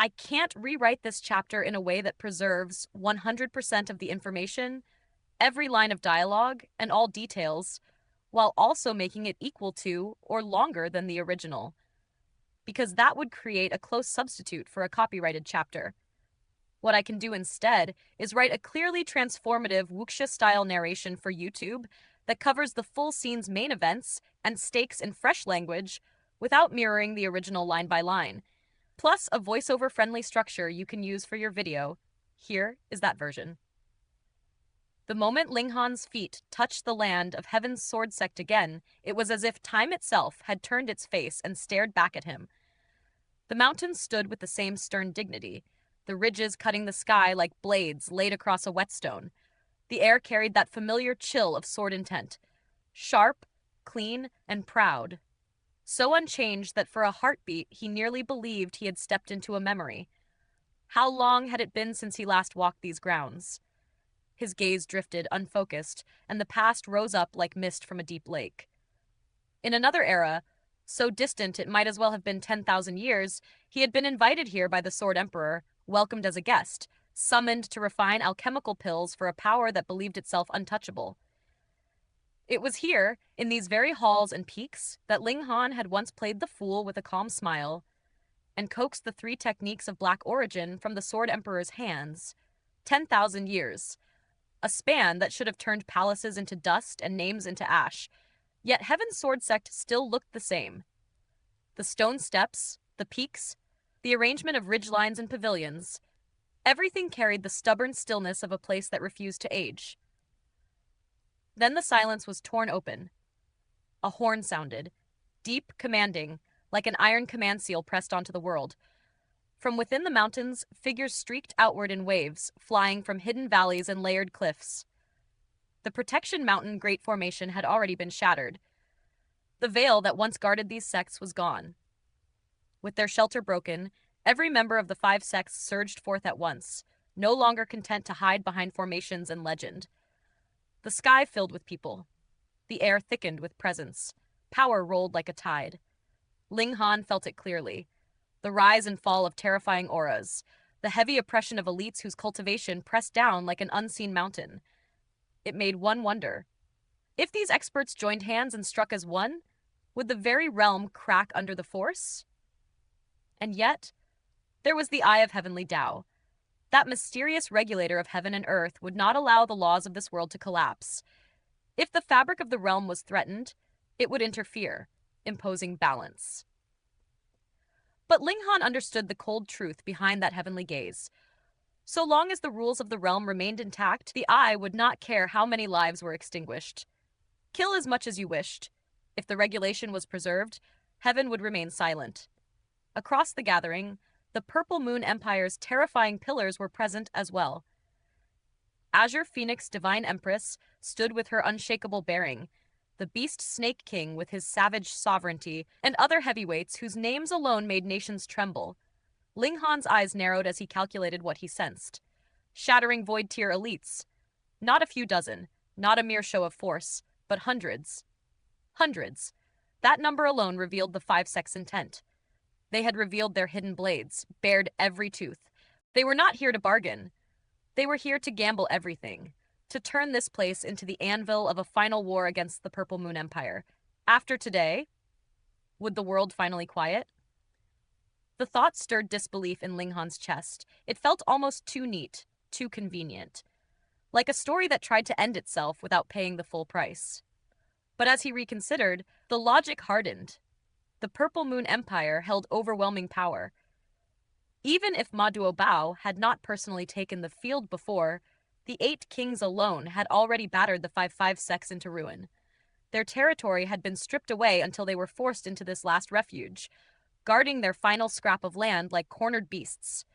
I can't rewrite this chapter in a way that preserves 100% of the information, every line of dialogue, and all details, while also making it equal to or longer than the original, because that would create a close substitute for a copyrighted chapter. What I can do instead is write a clearly transformative wuxia-style narration for YouTube that covers the full scene's main events and stakes in fresh language without mirroring the original line by line, plus a voiceover-friendly structure you can use for your video. Here is that version. The moment Ling Han's feet touched the land of Heaven's sword sect again, it was as if time itself had turned its face and stared back at him. The mountains stood with the same stern dignity, the ridges cutting the sky like blades laid across a whetstone. The air carried that familiar chill of sword intent, sharp, clean, and proud. So unchanged that for a heartbeat he nearly believed he had stepped into a memory. How long had it been since he last walked these grounds? His gaze drifted, unfocused, and the past rose up like mist from a deep lake. In another era, so distant it might as well have been 10,000 years, he had been invited here by the Sword Emperor, welcomed as a guest, summoned to refine alchemical pills for a power that believed itself untouchable. It was here, in these very halls and peaks, that Ling Han had once played the fool with a calm smile and coaxed the 3 techniques of black origin from the Sword Emperor's hands. 10,000 years. A span that should have turned palaces into dust and names into ash. Yet Heaven's Sword Sect still looked the same. The stone steps, the peaks, the arrangement of ridgelines and pavilions, everything carried the stubborn stillness of a place that refused to age. Then the silence was torn open. A horn sounded, deep, commanding, like an iron command seal pressed onto the world. From within the mountains, figures streaked outward in waves, flying from hidden valleys and layered cliffs. The Protection Mountain Great Formation had already been shattered. The veil that once guarded these sects was gone. With their shelter broken, every member of the 5 sects surged forth at once, no longer content to hide behind formations and legend. The sky filled with people. The air thickened with presence. Power rolled like a tide. Ling Han felt it clearly. The rise and fall of terrifying auras, the heavy oppression of elites whose cultivation pressed down like an unseen mountain. It made one wonder. If these experts joined hands and struck as one, would the very realm crack under the force? And yet, there was the Eye of Heavenly Dao. That mysterious regulator of heaven and earth would not allow the laws of this world to collapse. If the fabric of the realm was threatened, it would interfere, imposing balance. But Ling Han understood the cold truth behind that heavenly gaze. So long as the rules of the realm remained intact, the Eye would not care how many lives were extinguished. Kill as much as you wished. If the regulation was preserved, heaven would remain silent. Across the gathering, the Purple Moon Empire's terrifying pillars were present as well. Azure Phoenix Divine Empress stood with her unshakable bearing, the Beast Snake King with his savage sovereignty, and other heavyweights whose names alone made nations tremble. Ling Han's eyes narrowed as he calculated what he sensed. Shattering Void-tier elites. Not a few dozen, not a mere show of force, but hundreds. Hundreds. That number alone revealed the 5 sects' intent. They had revealed their hidden blades, bared every tooth. They were not here to bargain. They were here to gamble everything, to turn this place into the anvil of a final war against the Purple Moon Empire. After today, would the world finally quiet? The thought stirred disbelief in Ling Han's chest. It felt almost too neat, too convenient. Like a story that tried to end itself without paying the full price. But as he reconsidered, the logic hardened. The Purple Moon Empire held overwhelming power. Even if Ma Duobao had not personally taken the field before, the 8 kings alone had already battered the 5 sects into ruin. Their territory had been stripped away until they were forced into this last refuge, guarding their final scrap of land like cornered beasts.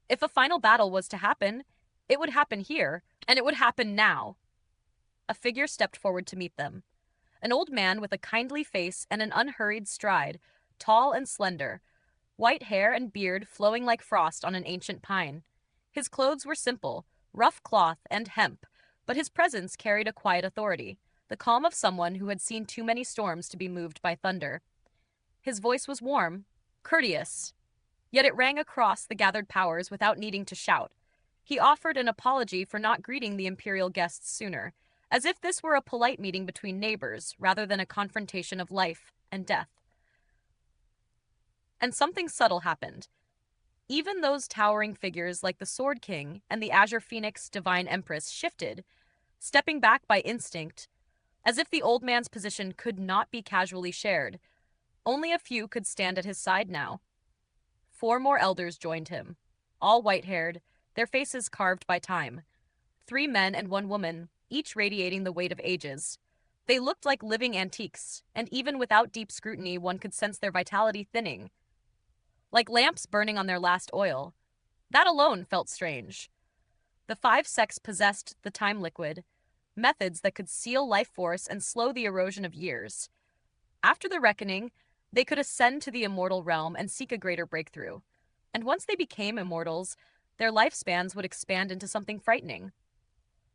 If a final battle was to happen, it would happen here, and it would happen now. A figure stepped forward to meet them. An old man with a kindly face and an unhurried stride, tall and slender, white hair and beard flowing like frost on an ancient pine. His clothes were simple, rough cloth and hemp, but his presence carried a quiet authority, the calm of someone who had seen too many storms to be moved by thunder. His voice was warm, courteous. Yet it rang across the gathered powers without needing to shout. He offered an apology for not greeting the imperial guests sooner, as if this were a polite meeting between neighbors rather than a confrontation of life and death. And something subtle happened. Even those towering figures like the Sword King and the Azure Phoenix Divine Empress shifted, stepping back by instinct, as if the old man's position could not be casually shared. Only a few could stand at his side now. 4 more elders joined him, all white-haired, their faces carved by time. 3 men and 1 woman, each radiating the weight of ages. They looked like living antiques, and even without deep scrutiny one could sense their vitality thinning. Like lamps burning on their last oil. That alone felt strange. The 5 sects possessed the time liquid, methods that could seal life force and slow the erosion of years. After the reckoning, they could ascend to the immortal realm and seek a greater breakthrough. And once they became immortals, their lifespans would expand into something frightening.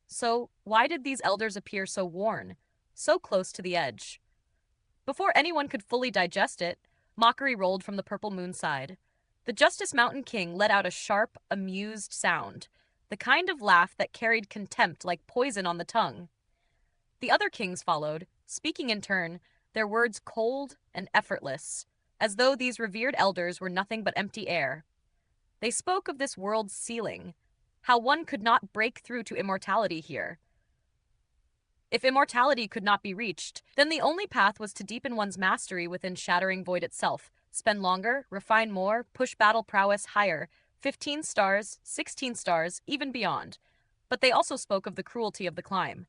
So, why did these elders appear so worn, so close to the edge? Before anyone could fully digest it, mockery rolled from the purple moon side. The Justice Mountain King let out a sharp, amused sound, the kind of laugh that carried contempt like poison on the tongue. The other kings followed, speaking in turn, their words cold and effortless, as though these revered elders were nothing but empty air. They spoke of this world's ceiling, how one could not break through to immortality here. If immortality could not be reached, then the only path was to deepen one's mastery within Shattering Void itself, spend longer, refine more, push battle prowess higher, 15 stars, 16 stars, even beyond. But they also spoke of the cruelty of the climb.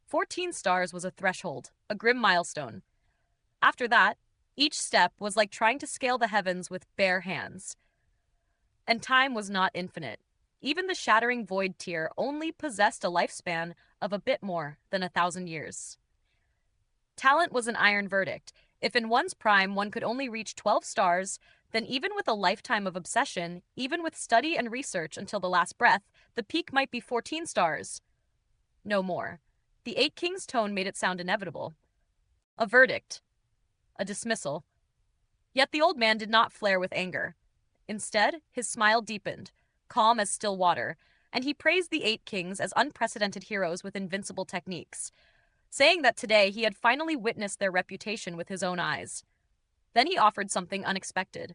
14 stars was a threshold, a grim milestone. After that, each step was like trying to scale the heavens with bare hands. And time was not infinite. Even the Shattering Void tier only possessed a lifespan of a bit more than 1,000 years. Talent was an iron verdict. If in one's prime one could only reach 12 stars, then even with a lifetime of obsession, even with study and research until the last breath, the peak might be 14 stars. No more. The 8 Kings' tone made it sound inevitable. A verdict. A dismissal. Yet the old man did not flare with anger. Instead, his smile deepened, calm as still water, and he praised the 8 Kings as unprecedented heroes with invincible techniques, saying that today he had finally witnessed their reputation with his own eyes. Then he offered something unexpected.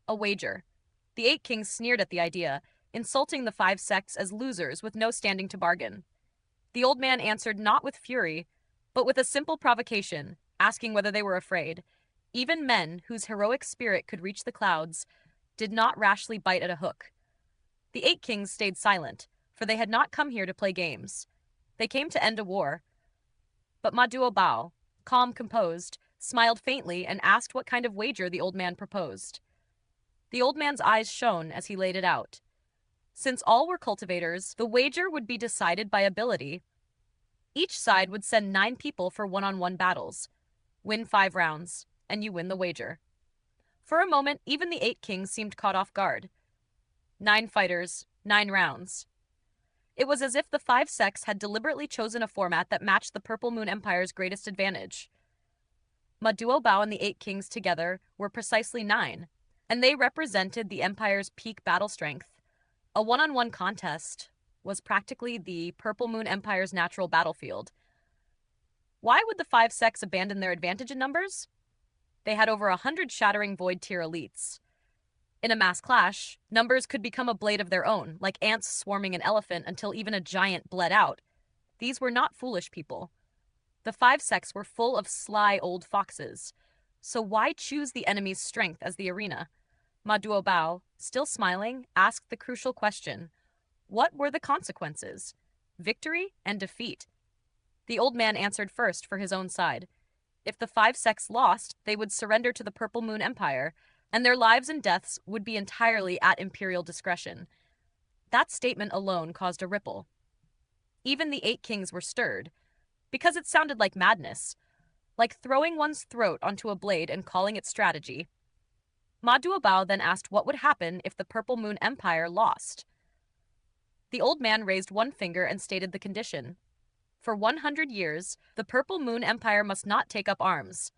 A wager. The 8 Kings sneered at the idea, insulting the 5 sects as losers with no standing to bargain. The old man answered not with fury, but with a simple provocation, asking whether they were afraid. Even men whose heroic spirit could reach the clouds did not rashly bite at a hook. The 8 Kings stayed silent, for they had not come here to play games. They came to end a war. But Maduo Bao, calm, composed, smiled faintly and asked what kind of wager the old man proposed. The old man's eyes shone as he laid it out. Since all were cultivators, the wager would be decided by ability. Each side would send 9 people for one-on-one battles. Win 5 rounds, and you win the wager. For a moment, even the 8 Kings seemed caught off guard. 9 fighters, 9 rounds. It was as if the 5 sects had deliberately chosen a format that matched the Purple Moon Empire's greatest advantage. Maduo Bao and the 8 Kings together were precisely 9, and they represented the Empire's peak battle strength. A one-on-one contest was practically the Purple Moon Empire's natural battlefield. Why would the 5 sects abandon their advantage in numbers? They had over 100 Shattering Void tier elites. In a mass clash, numbers could become a blade of their own, like ants swarming an elephant until even a giant bled out. These were not foolish people. The 5 sects were full of sly old foxes. So why choose the enemy's strength as the arena? Maduo Bao, still smiling, asked the crucial question. What were the consequences? Victory and defeat. The old man answered first for his own side. If the 5 sects lost, they would surrender to the Purple Moon Empire, and their lives and deaths would be entirely at imperial discretion. That statement alone caused a ripple. Even the 8 Kings were stirred, because it sounded like madness, like throwing one's throat onto a blade and calling it strategy. Maduo Bao then asked what would happen if the Purple Moon Empire lost. The old man raised one finger and stated the condition. For 100 years, the Purple Moon Empire must not take up arms.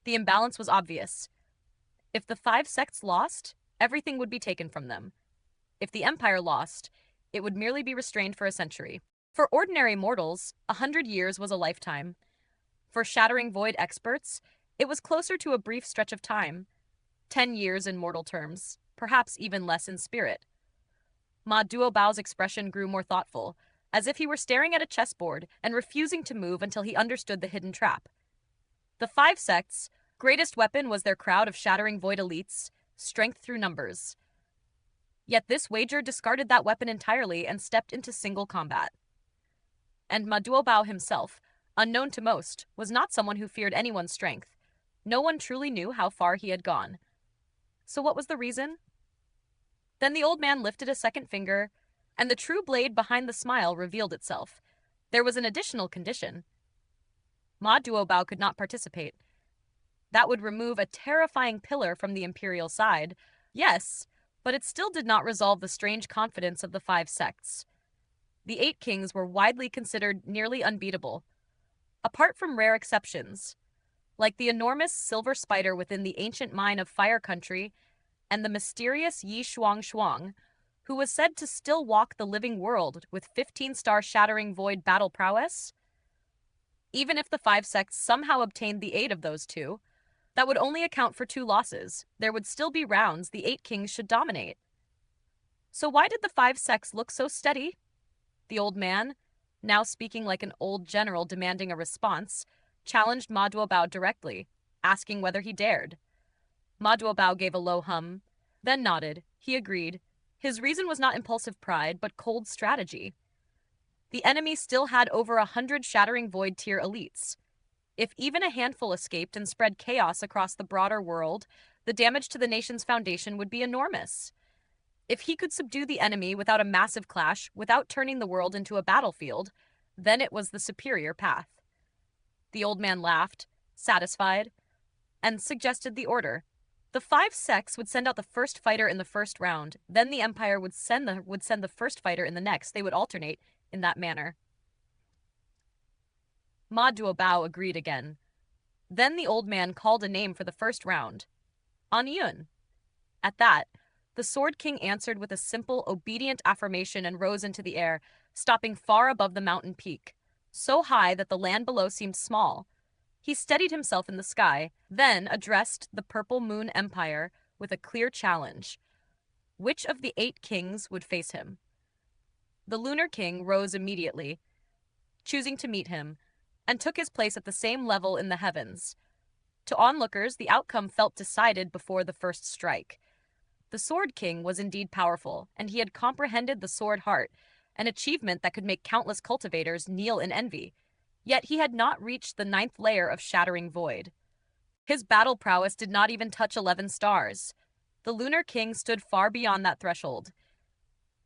The imbalance was obvious. If the 5 sects lost, everything would be taken from them. If the Empire lost, it would merely be restrained for a century. For ordinary mortals, 100 years was a lifetime. For Shattering Void experts, it was closer to a brief stretch of time, 10 years in mortal terms, perhaps even less in spirit. Ma Duobao's expression grew more thoughtful, as if he were staring at a chessboard and refusing to move until he understood the hidden trap. The five sects' greatest weapon was their crowd of Shattering Void elites, strength through numbers. Yet this wager discarded that weapon entirely and stepped into single combat. And Ma Duobao himself, unknown to most, was not someone who feared anyone's strength. No one truly knew how far he had gone. So what was the reason? Then the old man lifted a second finger, and the true blade behind the smile revealed itself. There was an additional condition. Ma Duobao could not participate. That would remove a terrifying pillar from the imperial side. Yes, but it still did not resolve the strange confidence of the five sects. The 8 kings were widely considered nearly unbeatable. Apart from rare exceptions, like the enormous silver spider within the ancient mine of Fire Country and the mysterious Yi Shuang, who was said to still walk the living world with 15-star Shattering Void battle prowess. Even if the five sects somehow obtained the aid of those two, that would only account for 2 losses. There would still be rounds the 8 kings should dominate. So why did the five sects look so steady? The old man, now speaking like an old general demanding a response, challenged Ma Duobao directly, asking whether he dared. Ma Duobao gave a low hum, then nodded. He agreed. His reason was not impulsive pride, but cold strategy. The enemy still had over 100 Shattering Void tier elites. If even a handful escaped and spread chaos across the broader world, the damage to the nation's foundation would be enormous. If he could subdue the enemy without a massive clash, without turning the world into a battlefield, then it was the superior path. The old man laughed, satisfied, and suggested the order. The five sects would send out the first fighter in the first round, then the Empire would send the first fighter in the next. They would alternate in that manner. Ma Duobao agreed again. Then the old man called a name for the first round. An Yun. At that, the Sword King answered with a simple, obedient affirmation and rose into the air, stopping far above the mountain peak, so high that the land below seemed small. He steadied himself in the sky, then addressed the Purple Moon Empire with a clear challenge. Which of the 8 kings would face him? The Lunar King rose immediately, choosing to meet him, and took his place at the same level in the heavens. To onlookers, the outcome felt decided before the first strike. The Sword King was indeed powerful, and he had comprehended the Sword Heart, an achievement that could make countless cultivators kneel in envy. Yet he had not reached the 9th layer of Shattering Void. His battle prowess did not even touch 11 stars. The Lunar King stood far beyond that threshold.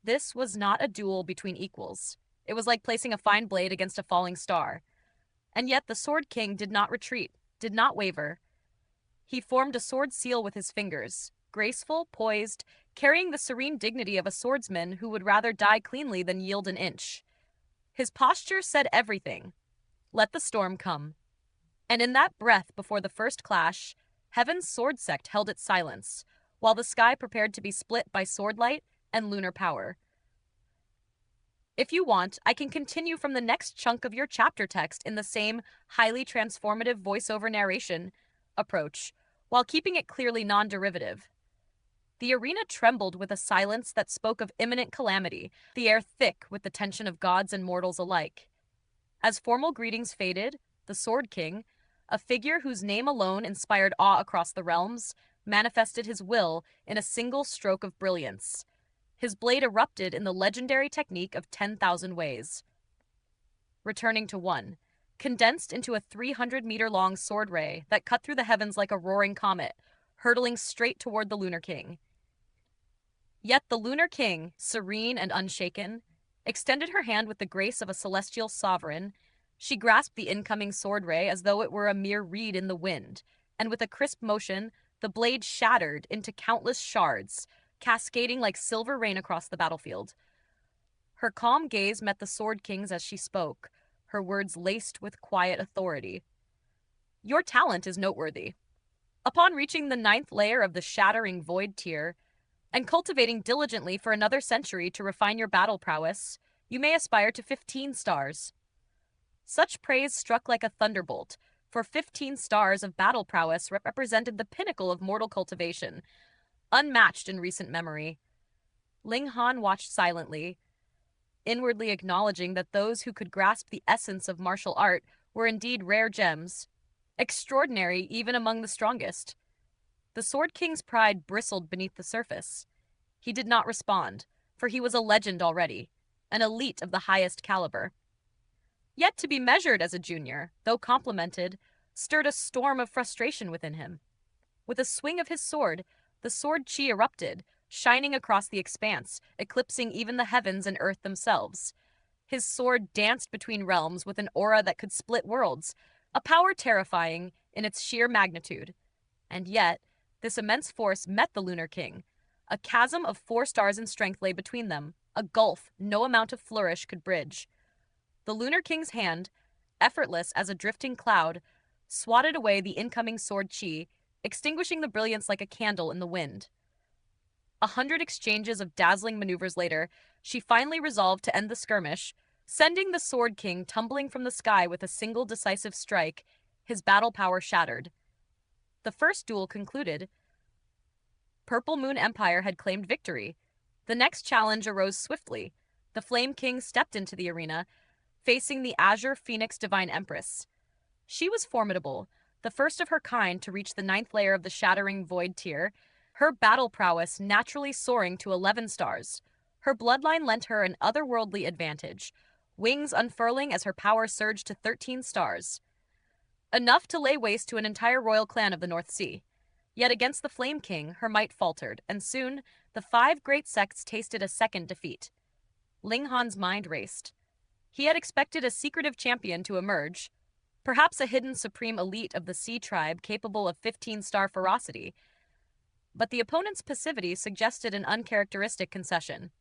This was not a duel between equals. It was like placing a fine blade against a falling star. And yet the Sword King did not retreat, did not waver. He formed a sword seal with his fingers, graceful, poised, carrying the serene dignity of a swordsman who would rather die cleanly than yield an inch. His posture said everything. Let the storm come. And in that breath before the first clash, Heaven's sword sect held its silence, while the sky prepared to be split by swordlight and lunar power. If you want, I can continue from the next chunk of your chapter text in the same highly transformative voiceover narration approach, while keeping it clearly non-derivative. The arena trembled with a silence that spoke of imminent calamity, the air thick with the tension of gods and mortals alike. As formal greetings faded, the Sword King, a figure whose name alone inspired awe across the realms, manifested his will in a single stroke of brilliance. His blade erupted in the legendary technique of 10,000 ways. Returning to one, condensed into a 300-meter-long sword ray that cut through the heavens like a roaring comet, hurtling straight toward the Lunar King. Yet the Lunar King, serene and unshaken, extended her hand with the grace of a celestial sovereign. She grasped the incoming sword ray as though it were a mere reed in the wind, and with a crisp motion, the blade shattered into countless shards, cascading like silver rain across the battlefield. Her calm gaze met the Sword King's as she spoke, her words laced with quiet authority. Your talent is noteworthy. Upon reaching the 9th layer of the Shattering Void tier, and cultivating diligently for another century to refine your battle prowess, you may aspire to 15 stars. Such praise struck like a thunderbolt, for 15 stars of battle prowess represented the pinnacle of mortal cultivation, unmatched in recent memory. Ling Han watched silently, inwardly acknowledging that those who could grasp the essence of martial art were indeed rare gems, extraordinary even among the strongest. The Sword King's pride bristled beneath the surface. He did not respond, for he was a legend already, an elite of the highest caliber. Yet to be measured as a junior, though complimented, stirred a storm of frustration within him. With a swing of his sword, the sword chi erupted, shining across the expanse, eclipsing even the heavens and earth themselves. His sword danced between realms with an aura that could split worlds, a power terrifying in its sheer magnitude. And yet, this immense force met the Lunar King. A chasm of 4 stars in strength lay between them, a gulf no amount of flourish could bridge. The Lunar King's hand, effortless as a drifting cloud, swatted away the incoming sword chi, extinguishing the brilliance like a candle in the wind. 100 exchanges of dazzling maneuvers later, she finally resolved to end the skirmish, sending the Sword King tumbling from the sky with a single decisive strike, his battle power shattered. The first duel concluded. Purple Moon Empire had claimed victory. The next challenge arose swiftly. The Flame King stepped into the arena, facing the Azure Phoenix Divine Empress. She was formidable, the first of her kind to reach the 9th layer of the Shattering Void tier, her battle prowess naturally soaring to 11 stars. Her bloodline lent her an otherworldly advantage, wings unfurling as her power surged to 13 stars. Enough to lay waste to an entire royal clan of the North Sea. Yet against the Flame King, her might faltered, and soon the 5 great sects tasted a second defeat. Ling Han's mind raced. He had expected a secretive champion to emerge, perhaps a hidden supreme elite of the Sea tribe capable of 15-star ferocity. But the opponent's passivity suggested an uncharacteristic concession.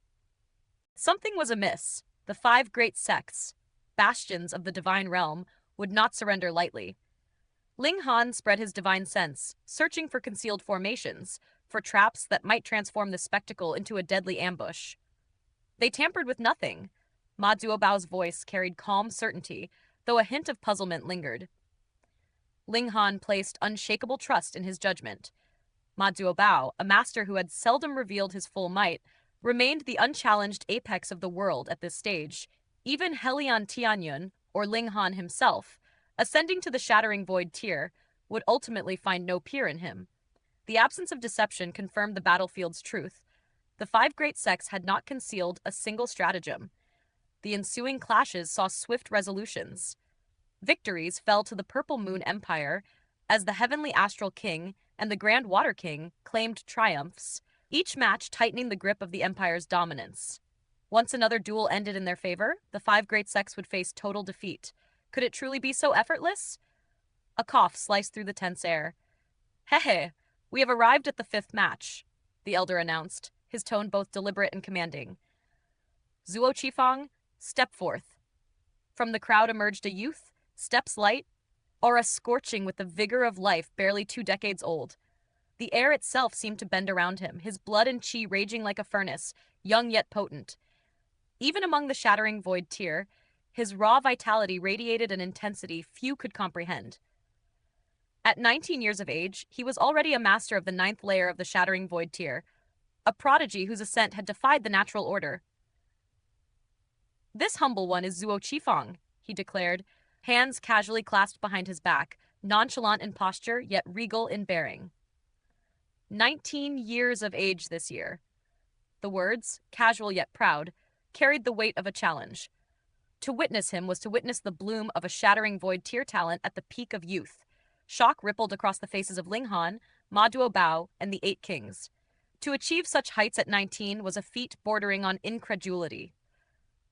Something was amiss. The 5 great sects, bastions of the divine realm, would not surrender lightly. Ling Han spread his divine sense, searching for concealed formations, for traps that might transform the spectacle into a deadly ambush. They tampered with nothing. Ma Duobao's voice carried calm certainty, though a hint of puzzlement lingered. Ling Han placed unshakable trust in his judgment. Ma Duobao, a master who had seldom revealed his full might, remained the unchallenged apex of the world at this stage. Even Helion Tianyun, or Ling Han himself, ascending to the Shattering Void tier, would ultimately find no peer in him. The absence of deception confirmed the battlefield's truth. The 5 great sects had not concealed a single stratagem. The ensuing clashes saw swift resolutions. Victories fell to the Purple Moon Empire, as the Heavenly Astral King and the Grand Water King claimed triumphs, each match tightening the grip of the Empire's dominance. Once another duel ended in their favor, the 5 great sects would face total defeat. Could it truly be so effortless? A cough sliced through the tense air. Hehe, we have arrived at the 5th match, the elder announced, his tone both deliberate and commanding. Zuo Qifang, step forth. From the crowd emerged a youth, steps light, aura scorching with the vigor of life barely 2 decades old. The air itself seemed to bend around him, his blood and chi raging like a furnace, young yet potent. Even among the Shattering Void tier, his raw vitality radiated an intensity few could comprehend. At 19 years of age, he was already a master of the 9th layer of the Shattering Void tier, a prodigy whose ascent had defied the natural order. This humble one is Zuo Qifang, he declared, hands casually clasped behind his back, nonchalant in posture yet regal in bearing. 19 years of age this year. The words, casual yet proud, carried the weight of a challenge. To witness him was to witness the bloom of a Shattering Void tier talent at the peak of youth. Shock rippled across the faces of Ling Han, Ma Duobao, and the 8 kings. To achieve such heights at 19 was a feat bordering on incredulity.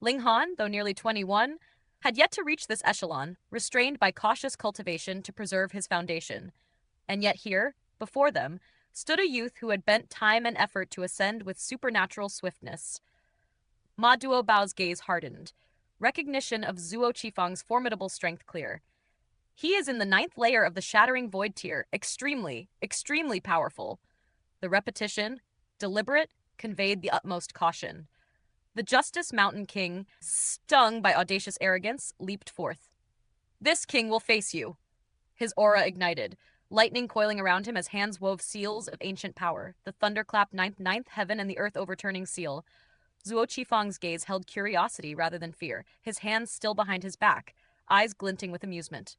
Ling Han, though nearly 21, had yet to reach this echelon, restrained by cautious cultivation to preserve his foundation. And yet here, before them, stood a youth who had bent time and effort to ascend with supernatural swiftness. Ma Duobao's gaze hardened, recognition of Zuo Qifang's formidable strength clear. He is in the 9th layer of the Shattering Void tier, extremely, extremely powerful. The repetition, deliberate, conveyed the utmost caution. The Justice Mountain King, stung by audacious arrogance, leaped forth. This king will face you. His aura ignited, lightning coiling around him as hands wove seals of ancient power, the thunderclap ninth heaven and the earth overturning seal. Zuo Qifang's gaze held curiosity rather than fear, his hands still behind his back, eyes glinting with amusement.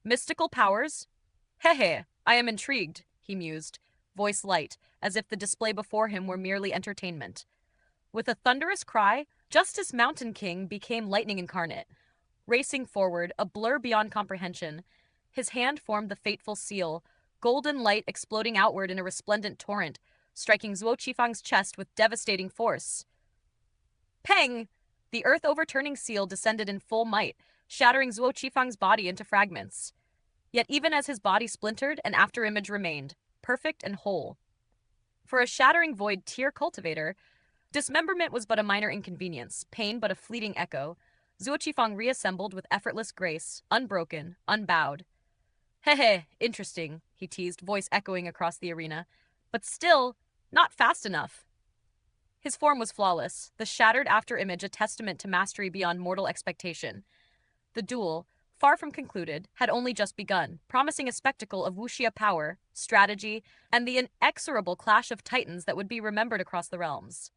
Mystical powers? Hehe, I am intrigued, he mused, voice light, as if the display before him were merely entertainment. With a thunderous cry, Justice Mountain King became lightning incarnate. Racing forward, a blur beyond comprehension, his hand formed the fateful seal, golden light exploding outward in a resplendent torrent, striking Zuo Qifang's chest with devastating force. Pang! The earth overturning seal descended in full might, shattering Zuo Qifang's body into fragments. Yet even as his body splintered, an afterimage remained, perfect and whole. For a shattering void tier cultivator, dismemberment was but a minor inconvenience, pain but a fleeting echo. Zuo Qifang reassembled with effortless grace, unbroken, unbowed. Hehe, interesting, he teased, voice echoing across the arena. But still, not fast enough. His form was flawless, the shattered afterimage a testament to mastery beyond mortal expectation. The duel, far from concluded, had only just begun, promising a spectacle of wuxia power, strategy, and the inexorable clash of titans that would be remembered across the realms.